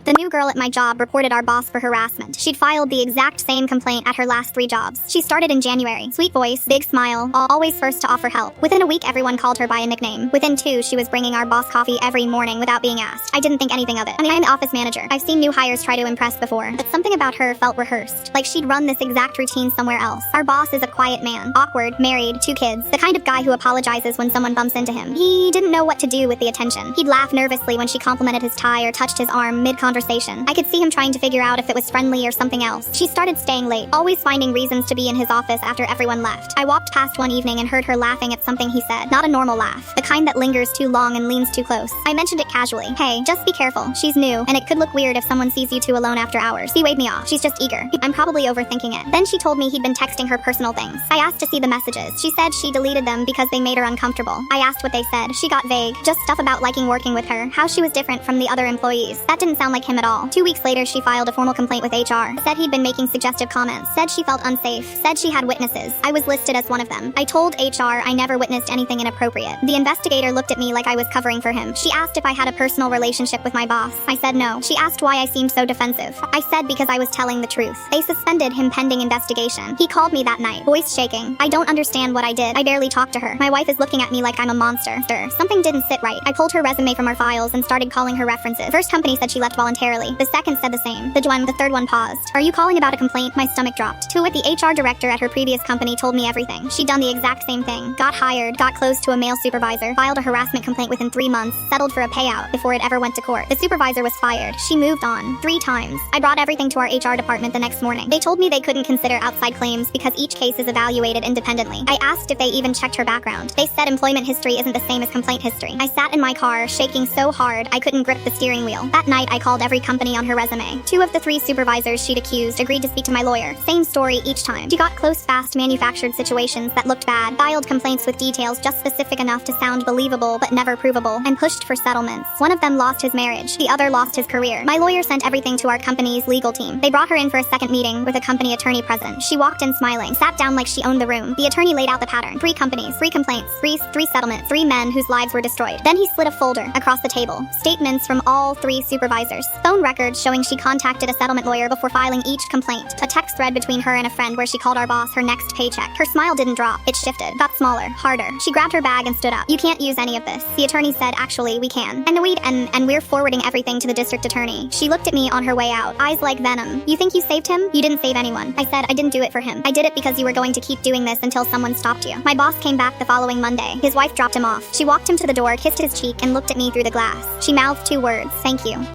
The new girl at my job reported our boss for harassment. She'd filed the exact same complaint at her last 3 jobs. She started in January. Sweet voice, big smile, always first to offer help. Within a week, everyone called her by a nickname. Within 2, she was bringing our boss coffee every morning without being asked. I didn't think anything of it. I'm the office manager. I've seen new hires try to impress before, but something about her felt rehearsed, like she'd run this exact routine somewhere else. Our boss is a quiet man, awkward, married, 2 kids, the kind of guy who apologizes when someone bumps into him. He didn't know what to do with the attention. He'd laugh nervously when she complimented his tie or touched his arm mid-conversation. I could see him trying to figure out if it was friendly or something else. She started staying late, always finding reasons to be in his office after everyone left. I walked past one evening and heard her laughing at something he said. Not a normal laugh, the kind that lingers too long and leans too close. I mentioned it casually. Hey, just be careful. She's new, and it could look weird if someone sees you 2 alone after hours. He waved me off. She's just eager. I'm probably overthinking it. Then she told me he'd been texting her personal things. I asked to see the messages. She said she deleted them because they made her uncomfortable. I asked what they said. She got vague. Just stuff about liking working with her, how she was different from the other employees. That didn't sound like him at all. 2 weeks later, she filed a formal complaint with HR. Said he'd been making suggestive comments. Said she felt unsafe. Said she had witnesses. I was listed as one of them. I told HR I never witnessed anything inappropriate. The investigator looked at me like I was covering for him. She asked if I had a personal relationship with my boss. I said no. She asked why I seemed so defensive. I said because I was telling the truth. They suspended him pending investigation. He called me that night, voice shaking. I don't understand what I did. I barely talked to her. My wife is looking at me like I'm a monster. Something didn't sit right. I pulled her resume from our files and started calling her references. First company said she left voluntarily. The second said the same. The third one paused. Are you calling about a complaint? My stomach dropped. To it, the HR director at her previous company told me everything. She'd done the exact same thing. Got hired, got close to a male supervisor, filed a harassment complaint within 3 months, settled for a payout before it ever went to court. The supervisor was fired. She moved on 3 times. I brought everything to our HR department the next morning. They told me they couldn't consider outside claims because each case is evaluated independently. I asked if they even checked her background. They said employment history isn't the same as complaint history. I sat in my car, shaking so hard I couldn't grip the steering wheel. That night, I called every company on her resume. 2 of the 3 supervisors she'd accused agreed to speak to my lawyer. Same story each time. She got close, fast, manufactured situations that looked bad, filed complaints with details just specific enough to sound believable but never provable, and pushed for settlements. One of them lost his marriage. The other lost his career. My lawyer sent everything to our company's legal team. They brought her in for a second meeting with a company attorney present. She walked in smiling, sat down like she owned the room. The attorney laid out the pattern. 3 companies, 3 complaints, 3 settlements, 3 men whose lives were destroyed. Then he slid a folder across the table. Statements from all 3 supervisors. Phone records showing she contacted a settlement lawyer before filing each complaint. A text thread between her and a friend where she called our boss her next paycheck. Her smile didn't drop. It shifted. Got smaller, harder. She grabbed her bag and stood up. You can't use any of this. The attorney said, actually, we can. And we're forwarding everything to the district attorney. She looked at me on her way out, eyes like venom. You think you saved him? You didn't save anyone. I said, I didn't do it for him. I did it because you were going to keep doing this until someone stopped you. My boss came back the following Monday. His wife dropped him off. She walked him to the door, kissed his cheek, and looked at me through the glass. She mouthed 2 words, thank you.